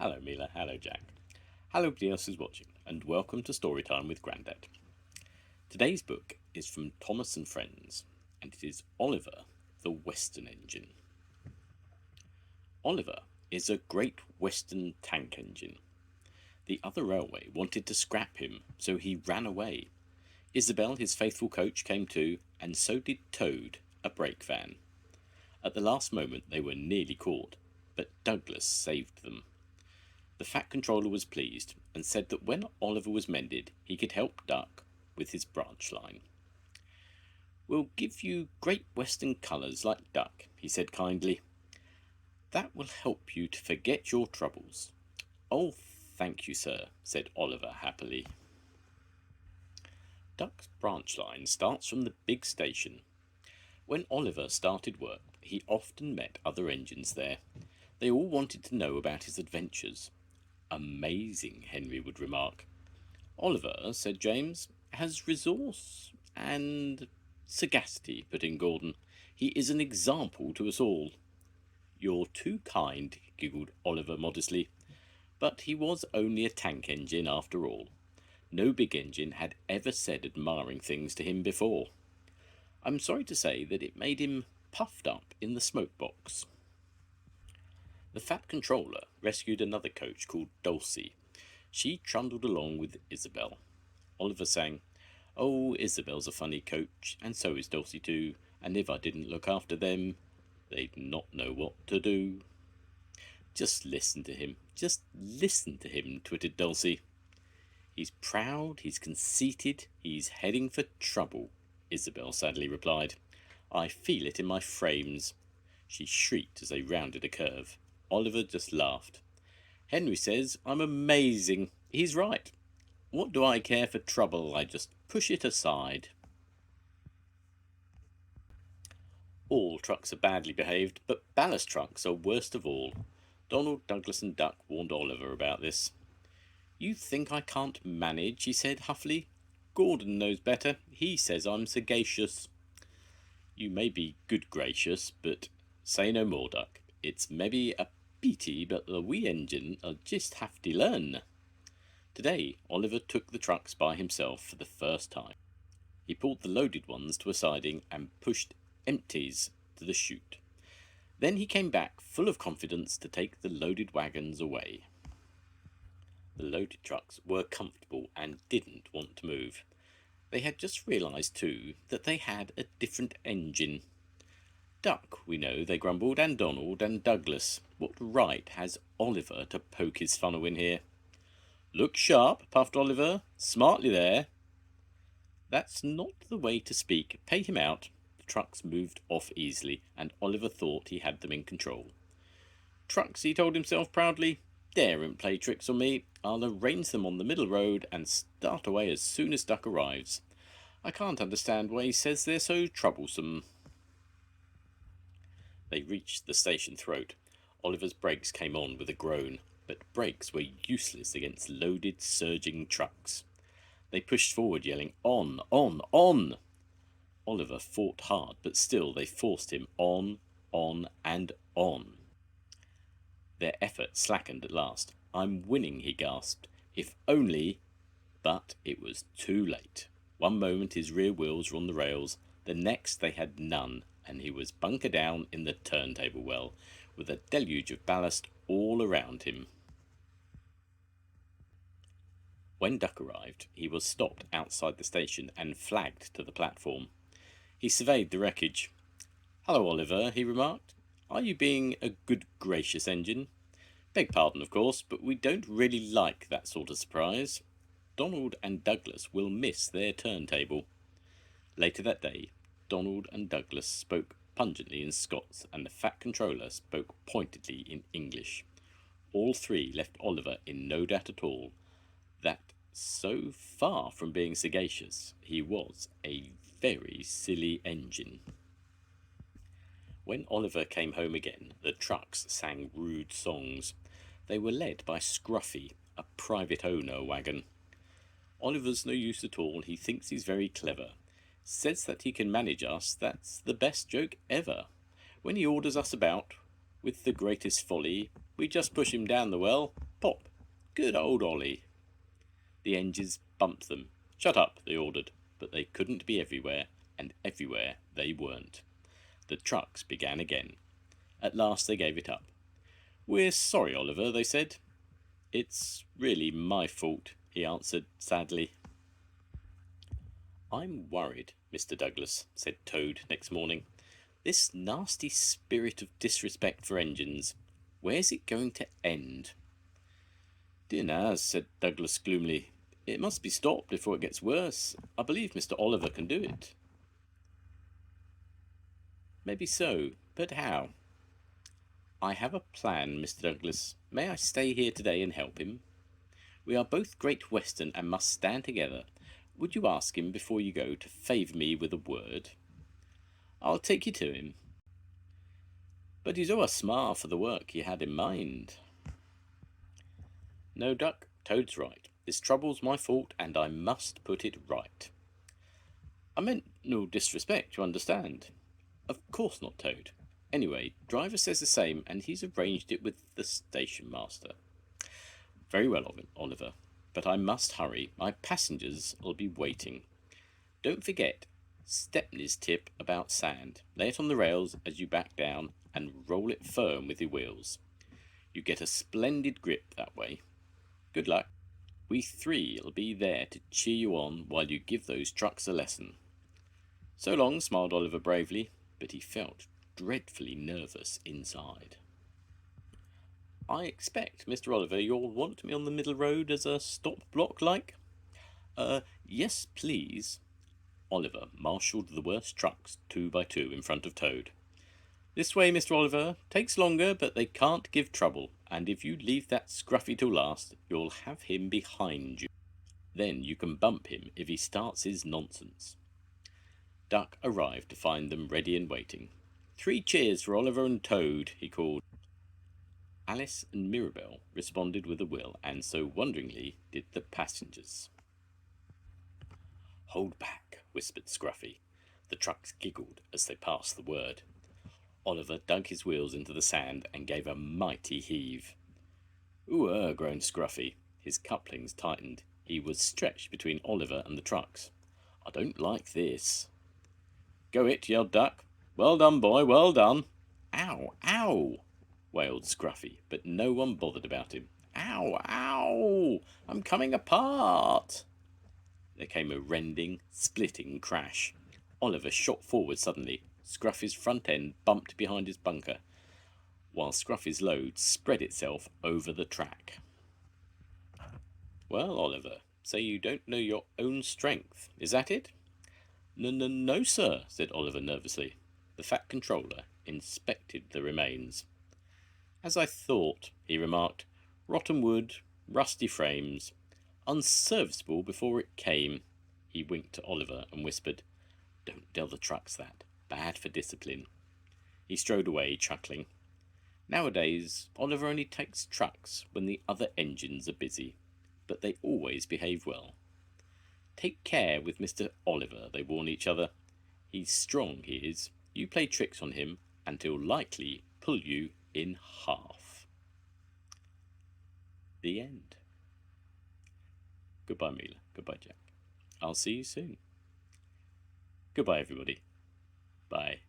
Hello Mila, hello Jack. Hello everybody else who's watching, and welcome to Storytime with Grandad. Today's book is from Thomas and Friends, and it is Oliver, the Western Engine. Oliver is a great Western tank engine. The other railway wanted to scrap him, so he ran away. Isabel, his faithful coach, came too, and so did Toad, a brake van. At the last moment they were nearly caught, but Douglas saved them. The Fat Controller was pleased, and said that when Oliver was mended, he could help Duck with his branch line. "We'll give you Great Western colours like Duck," he said kindly. "That will help you to forget your troubles." "Oh, thank you, sir," said Oliver happily. Duck's branch line starts from the big station. When Oliver started work, he often met other engines there. They all wanted to know about his adventures. "Amazing," Henry would remark. "Oliver," said James, "has resource and sagacity," put in Gordon. "He is an example to us all." "You're too kind," giggled Oliver modestly. But he was only a tank engine after all. No big engine had ever said admiring things to him before. I'm sorry to say that it made him puffed up in the smoke box. The Fat Controller rescued another coach called Dulcie. She trundled along with Isabel. Oliver sang, "Oh, Isabel's a funny coach, and so is Dulcie too, and if I didn't look after them, they'd not know what to do." "Just listen to him, just listen to him," twittered Dulcie. "He's proud, he's conceited, he's heading for trouble," Isabel sadly replied. "I feel it in my frames." She shrieked as they rounded a curve. Oliver just laughed. "Henry says I'm amazing. He's right. What do I care for trouble? I just push it aside." All trucks are badly behaved, but ballast trucks are worst of all. Donald, Douglas and Duck warned Oliver about this. "You think I can't manage?" he said huffily. "Gordon knows better. He says I'm sagacious." "You may be good gracious, but say no more, Duck. It's maybe a pity, but the wee engine 'll just have to learn." Today Oliver took the trucks by himself for the first time. He pulled the loaded ones to a siding and pushed empties to the chute. Then he came back full of confidence to take the loaded wagons away. The loaded trucks were comfortable and didn't want to move. They had just realised too that they had a different engine. "Duck, we know," they grumbled, "and Donald and Douglas. What right has Oliver to poke his funnel in here?" "Look sharp," puffed Oliver. "Smartly there." "That's not the way to speak. Pay him out." The trucks moved off easily, and Oliver thought he had them in control. "Trucks," he told himself proudly, "daren't play tricks on me. I'll arrange them on the middle road and start away as soon as Duck arrives. I can't understand why he says they're so troublesome." They reached the station throat. Oliver's brakes came on with a groan, but brakes were useless against loaded, surging trucks. They pushed forward, yelling, "On, on, on!" Oliver fought hard, but still they forced him on, and on. Their effort slackened at last. "I'm winning," he gasped. "If only—" But it was too late. One moment his rear wheels were on the rails, the next they had none, and he was bunker down in the turntable well, with a deluge of ballast all around him. When Duck arrived, he was stopped outside the station and flagged to the platform. He surveyed the wreckage. "Hello, Oliver," he remarked. "Are you being a good gracious engine? Beg pardon, of course, but we don't really like that sort of surprise. Donald and Douglas will miss their turntable." Later that day, Donald and Douglas spoke pungently in Scots, and the Fat Controller spoke pointedly in English. All three left Oliver in no doubt at all that, so far from being sagacious, he was a very silly engine. When Oliver came home again, the trucks sang rude songs. They were led by Scruffy, a private owner wagon. "Oliver's no use at all. He thinks he's very clever. Says that he can manage us. That's the best joke ever. When he orders us about with the greatest folly, we just push him down the well. Pop! Good old Ollie! The engines bumped them. Shut up, they ordered, but they couldn't be everywhere, and everywhere they weren't. The trucks began again. At last they gave it up. We're sorry, Oliver, they said. It's really my fault, he answered sadly. I'm worried, Mr. Douglas, said Toad next morning. This nasty spirit of disrespect for engines, where's it going to end? Dear Nas, said Douglas gloomily, it must be stopped before it gets worse. I believe Mr. Oliver can do it. Maybe so, but how? I have a plan, Mr. Douglas. May I stay here today and help him? We are both Great Western and must stand together. Would you ask him before you go to favour me with a word? I'll take you to him. But he's owe a smar for the work he had in mind. No, Duck, Toad's right. This trouble's my fault, and I must put it right. I meant no disrespect, you understand. Of course not, Toad. Anyway, driver says the same, and he's arranged it with the station master. Very well, Oliver, but I must hurry. My passengers'll be waiting. Don't forget Stepney's tip about sand. Lay it on the rails as you back down, and roll it firm with your wheels. You get a splendid grip that way. Good luck. We three'll be there to cheer you on while you give those trucks a lesson. So long, smiled Oliver bravely, but he felt dreadfully nervous inside. I expect, Mr. Oliver, you'll want me on the middle road as a stop block like? Yes, please. Oliver marshalled the worst trucks 2 by 2 in front of Toad. This way, Mr. Oliver. Takes longer, but they can't give trouble, and if you leave that scruffy till last, you'll have him behind you. Then you can bump him if he starts his nonsense. Duck arrived to find them ready and waiting. 3 cheers for Oliver and Toad, he called. Alice and Mirabell responded with a will, and so wonderingly did the passengers. Hold back, whispered Scruffy. The trucks giggled as they passed the word. Oliver dug his wheels into the sand and gave a mighty heave. Ooh, groaned Scruffy. His couplings tightened. He was stretched between Oliver and the trucks. I don't like this. Go it, yelled Duck. Well done, boy, well done. Ow, ow, wailed Scruffy, but no one bothered about him. Ow, ow, I'm coming apart. There came a rending, splitting crash. Oliver shot forward suddenly. Scruffy's front end bumped behind his bunker, while Scruffy's load spread itself over the track. Well, Oliver, so you don't know your own strength, is that it? No, sir, said Oliver nervously. The Fat Controller inspected the remains. As I thought, he remarked. Rotten wood, rusty frames, unserviceable before it came. He winked to Oliver and whispered, Don't tell the trucks that. Bad for discipline. He strode away, chuckling. Nowadays, Oliver only takes trucks when the other engines are busy, but they always behave well. Take care with Mr. Oliver, they warn each other. He's strong, he is. You play tricks on him, and he'll likely pull you in half. The end. Goodbye, Mila. Goodbye, Jack. I'll see you soon. Goodbye, everybody. Bye.